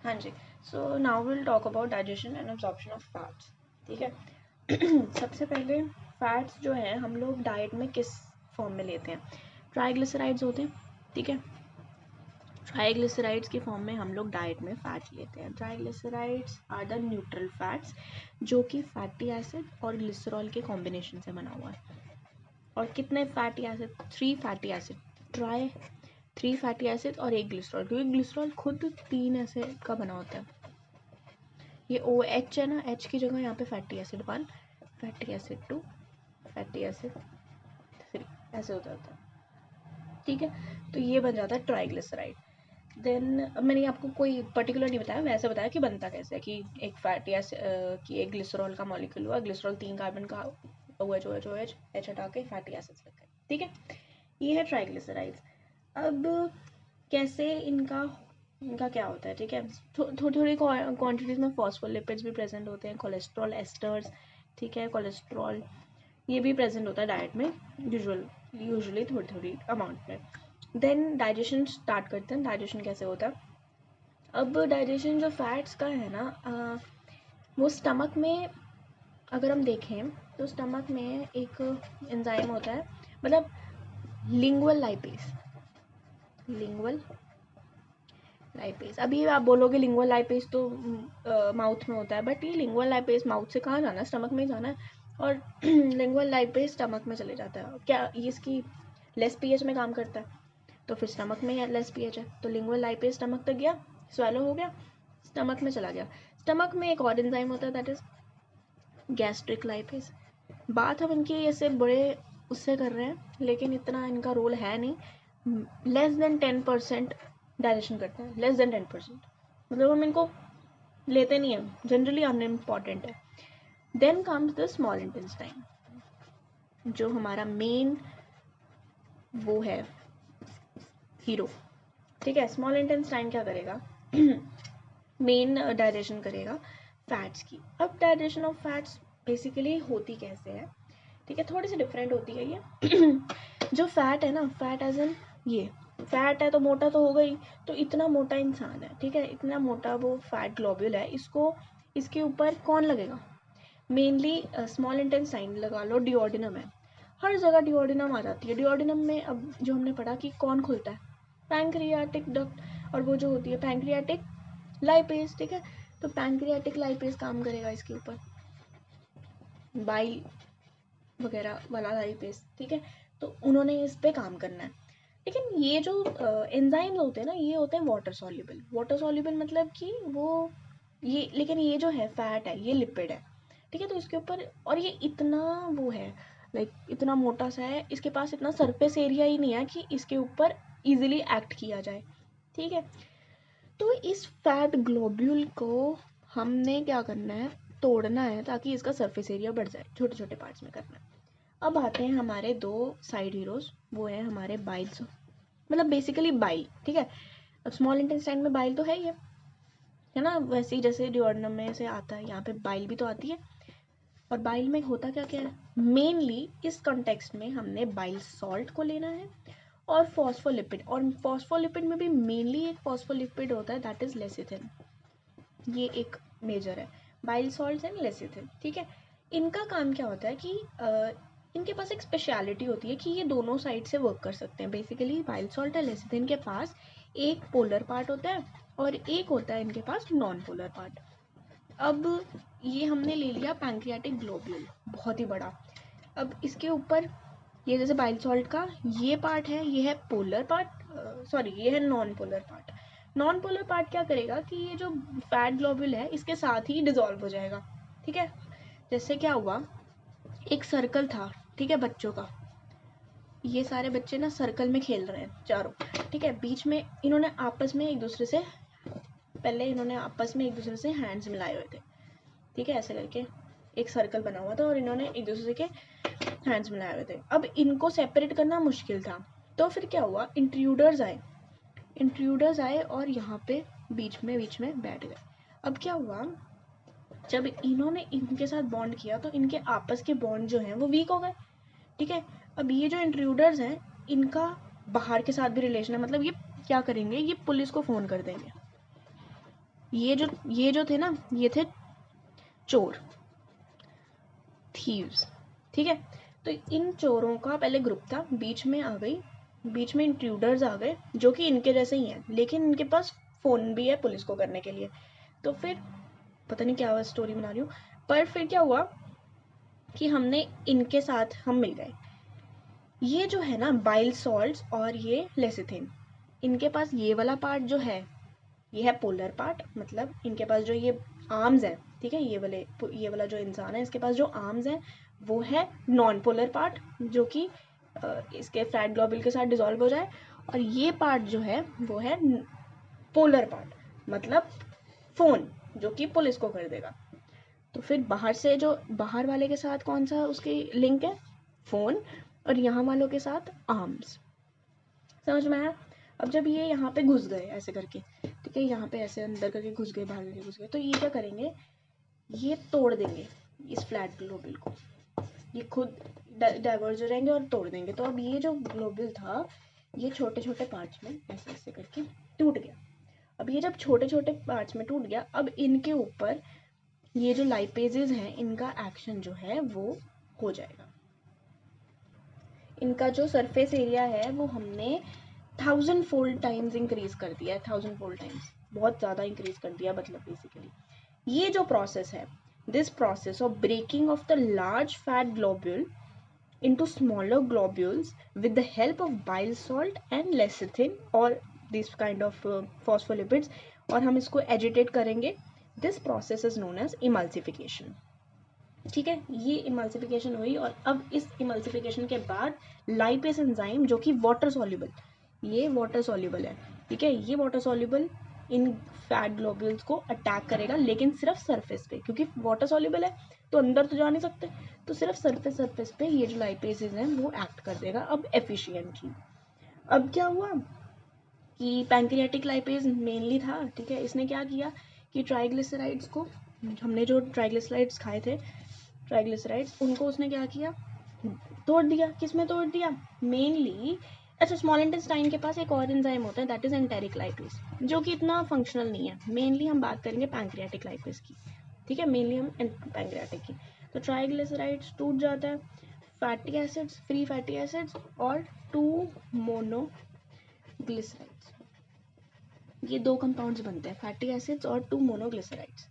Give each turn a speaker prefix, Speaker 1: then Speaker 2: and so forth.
Speaker 1: हाँ जी, so now will talk about digestion and absorption of fats. ठीक है। सबसे पहले फैट्स जो है हम लोग डाइट में किस फॉर्म में लेते हैं? ट्राइग्लिसराइड्स होते हैं। ठीक है, ट्राइग्लिसराइड्स के फॉर्म में हम लोग डाइट में फैट लेते हैं। Triglycerides are the neutral fats जो कि फैटी एसिड और ग्लिसरॉल के कॉम्बिनेशन से बना हुआ है। और कितने fatty acid? 3 fatty acid, tri 3 fatty acid और एक ग्लिसरॉल, क्योंकि ग्लिसरॉल खुद 3 एसिड का बना होता है। ये ओ एच है ना, एच की जगह यहाँ पे fatty acid 1, fatty acid 2, fatty acid 3, ऐसे हो जाता है। ठीक है, तो ये बन जाता है ट्राइग्लिसराइड। देन मैंने आपको कोई पर्टिकुलर नहीं बताया, वैसे बताया कि बनता कैसे है, कि एक फैटी एसिड कि एक ग्लिसरॉल का मॉलिक्यूल हुआ, ग्लिसरॉल 3 कार्बन का OH एच हटा के फैटी एसिड्स लग गए। ठीक है, ये है ट्राइग्लिसराइड्स। अब कैसे इनका इनका क्या होता है? ठीक है, थोड़ी थोड़ी क्वांटिटीज में फॉस्फोलिपिड्स भी प्रेजेंट होते हैं, कोलेस्ट्रॉल एस्टर्स। ठीक है, कोलेस्ट्रॉल ये भी प्रेजेंट होता है डाइट में, यूजुअली थोड़ी थोड़ी अमाउंट में। देन डाइजेशन स्टार्ट करते हैं। डाइजेशन कैसे होता है? अब डाइजेशन जो फैट्स का है ना, वो स्टमक में अगर हम देखें तो स्टमक में एक एंजाइम होता है, मतलब लिंगुअल लाइपेज। लिंगुअल लाइपेज, अभी आप बोलोगे लिंगुअल लाइपेज तो माउथ में होता है, बट ये लिंगुअल लाइपेज माउथ से कहाँ जाना है? स्टमक में ही जाना है। और लिंगुअल लाइपेज स्टमक में चले जाता है। क्या ये इसकी लेस पीएच में काम करता है? तो फिर स्टमक में लेस पीएच है, तो लिंगुअल लाइपेज स्टमक तक गया, स्वेलो हो गया, स्टमक में चला गया। स्टमक में एक और एंजाइम होता है, दैट इज गैस्ट्रिक लाइपेज। बात हम इनकी ऐसे बड़े उससे कर रहे हैं, लेकिन इतना इनका रोल है नहीं। लेस देन 10% डाइजेशन करते हैं, लेस देन 10%, मतलब हम इनको लेते नहीं हैं, जनरली अनइम्पॉर्टेंट है। Then comes the small intestine, जो हमारा मेन वो है हीरो। ठीक है, स्मॉल इंटेस्टाइन क्या करेगा? मेन डाइजेशन करेगा फैट्स की। अब डाइजेशन ऑफ फैट्स बेसिकली होती कैसे है? ठीक है, थोड़ी सी डिफरेंट होती है ये। जो फैट है ना, फैट एज एन ये फैट है तो मोटा तो होगा ही, तो इतना मोटा इंसान है, ठीक है, इतना मोटा वो फैट ग्लोब्यूल है, इसको इसके ऊपर कौन लगेगा? मेनली स्मॉल इंटेस्टाइन लगा लो, डिओडिनम है, हर जगह डिओडिनम आ जाती है। डिओडिनम में अब जो हमने पढ़ा कि कौन खुलता है? पैंक्रियाटिक डक्ट, और वो जो होती है पैंक्रियाटिक लाइपेज। ठीक है, तो पैंक्रियाटिक लाइपेज काम करेगा इसके ऊपर, बाइल वगैरह वाला लाइपेज। ठीक है, तो उन्होंने इस पे काम करना है। लेकिन ये जो एंजाइम्स होते हैं ना, ये होते हैं वाटर सॉल्युबल। वाटर सॉल्युबल मतलब कि वो ये, लेकिन ये जो है फैट है, ये लिपिड है। ठीक है, तो इसके ऊपर, और ये इतना वो है, लाइक इतना मोटा सा है, इसके पास इतना सरफेस एरिया ही नहीं है कि इसके ऊपर इजीली एक्ट किया जाए। ठीक है, तो इस फैट ग्लोब्यूल को हमने क्या करना है? तोड़ना है, ताकि इसका सरफेस एरिया बढ़ जाए, छोटे छोटे पार्ट्स में करना है। अब आते हैं हमारे 2 साइड हीरोज, वो है हमारे बाइल्स, मतलब बेसिकली बाइल। ठीक है, अब स्मॉल इंटेस्टाइन में बाइल तो है ही है ना, वैसे ही जैसे डिओडिनम में से आता है, यहाँ पे बाइल भी तो आती है। और बाइल में होता क्या क्या है? मेनली इस कॉन्टेक्स्ट में हमने बाइल सॉल्ट को लेना है, और फॉस्फोलिपिड। और फॉस्फोलिपिड में भी मेनली एक फॉस्फोलिपिड होता है, दैट इज लेसिथिन। ये एक मेजर है, बाइल सॉल्ट एंड लेसिथिन। ठीक है, इनका काम क्या होता है कि इनके पास एक स्पेशलिटी होती है कि ये दोनों साइड से वर्क कर सकते हैं। बेसिकली बाइल सॉल्ट और लेसिथिन के पास एक पोलर पार्ट होता है, और एक होता है इनके पास नॉन पोलर पार्ट। अब ये हमने ले लिया पैंक्रियाटिक ग्लोब्यूल, बहुत ही बड़ा। अब इसके ऊपर ये जैसे बाइल सॉल्ट का ये पार्ट है, ये है पोलर पार्ट, सॉरी ये है non polar part. Non polar part क्या करेगा कि ये जो फैट ग्लोब्यूल है इसके साथ ही डिजोल्व हो जाएगा। ठीक है, जैसे क्या हुआ, एक सर्कल था, ठीक है, बच्चों का, ये सारे बच्चे ना सर्कल में खेल रहे हैं चारों। ठीक है, बीच में इन्होंने आपस में एक दूसरे से, पहले इन्होंने आपस में एक दूसरे से हैंड्स मिलाए हुए थे। ठीक है, ऐसे करके एक सर्कल बना हुआ था, और इन्होंने एक दूसरे के हैंड्स मिलाए हुए थे। अब इनको सेपरेट करना मुश्किल था, तो फिर क्या हुआ, इंट्रूडर्स आए और यहाँ पे बीच में बैठ गए। अब क्या हुआ, जब इन्होंने इनके साथ बॉन्ड किया तो इनके आपस के बॉन्ड जो हैं वो वीक हो गए। ठीक है, अब ये जो इंट्रूडर्स हैं, इनका बाहर के साथ भी रिलेशन है, मतलब ये क्या करेंगे, ये पुलिस को फ़ोन कर देंगे। ये जो थे ना, ये थे चोर, थीव्स, ठीक है। तो इन चोरों का पहले ग्रुप था, बीच में इंट्रूडर्स आ गए जो कि इनके जैसे ही हैं, लेकिन इनके पास फ़ोन भी है पुलिस को करने के लिए। तो फिर पता नहीं क्या हुआ, स्टोरी बना रही हूँ, पर फिर क्या हुआ कि हमने इनके साथ हम मिल गए। ये जो है ना बाइल सॉल्ट्स और ये लेसिथिन, इनके पास ये वाला पार्ट जो है ये है पोलर पार्ट, मतलब इनके पास जो ये आर्म्स हैं, ठीक है, ये वाला जो इंसान है इसके पास जो आर्म्स हैं वो है नॉन पोलर पार्ट, जो कि इसके फैट ग्लोबुल के साथ डिसॉल्व हो जाए, और ये पार्ट जो है वो है पोलर पार्ट, मतलब फ़ोन, जो कि पुलिस को कर देगा। तो फिर बाहर वाले के साथ कौन सा उसकी लिंक है, फ़ोन, और यहाँ वालों के साथ आर्म्स। समझ में आया? अब जब ये यहाँ पे घुस गए ऐसे करके, ठीक है, यहाँ पे ऐसे अंदर करके घुस गए, बाहर करके घुस गए, तो ये क्या करेंगे, ये तोड़ देंगे इस फ्लैट ग्लोबुल को, ये खुद डाइवर्ज हो जाएंगे और तोड़ देंगे। तो अब ये जो ग्लोबुल था ये छोटे छोटे पार्ट्स में ऐसे ऐसे करके टूट गया। अब ये जब छोटे छोटे पार्ट्स में टूट गया, अब इनके ऊपर ये जो लाइपेजेस हैं इनका एक्शन जो है वो हो जाएगा। इनका जो सरफेस एरिया है वो हमने 1000 फोल्ड टाइम्स इंक्रीज कर दिया है, 1000 फोल्ड टाइम्स, बहुत ज़्यादा इंक्रीज कर दिया। मतलब बेसिकली ये जो प्रोसेस है, this process of breaking of the large fat globule into smaller globules with the help of bile salt and lecithin or this kind of phospholipids, और हम इसको एजिटेट करेंगे। This process is known as emulsification. ठीक है, ये emulsification हुई, और अब इस इमल्सिफिकेशन के बाद लाइपेज एंजाइम जो कि वाटर सॉल्युबल, ये वाटर सॉल्युबल है, ठीक है, ये water soluble in fat globules को अटैक करेगा, लेकिन सिर्फ सरफेस पे, क्योंकि वाटर सॉल्युबल है तो अंदर तो जा नहीं सकते, तो सिर्फ सरफेस पे ये जो लाइपेजेस हैं वो एक्ट कर देगा अब एफिशिएंटली। अब क्या हुआ कि पैंक्रियाटिक लाइपेज मेनली था, ठीक है, इसने क्या किया कि ट्राइग्लिसराइड्स को, हमने जो ट्राइग्लिसराइड्स खाए थे, ट्राइग्लिसराइड्स, उनको उसने क्या किया, तोड़ दिया। किसमें तोड़ दिया, मेनली, अच्छा, स्मॉल इंटेस्टाइन के पास एक और एंजाइम होता है, दैट इज एंटेरिक लाइपेज, जो कि इतना फंक्शनल नहीं है। मेनली हम बात करेंगे पैंक्रियाटिक लाइपेज की, ठीक है, मेनली हम पैंक्रियाटिक की। तो ट्राइग्लिसराइड्स टूट जाता है, fatty acids, free fatty acids और 2 मोनोग्लिसराइड्स, ये 2 कंपाउंड्स बनते हैं, फैटी एसिड्स और 2 मोनोग्लिसराइड्स।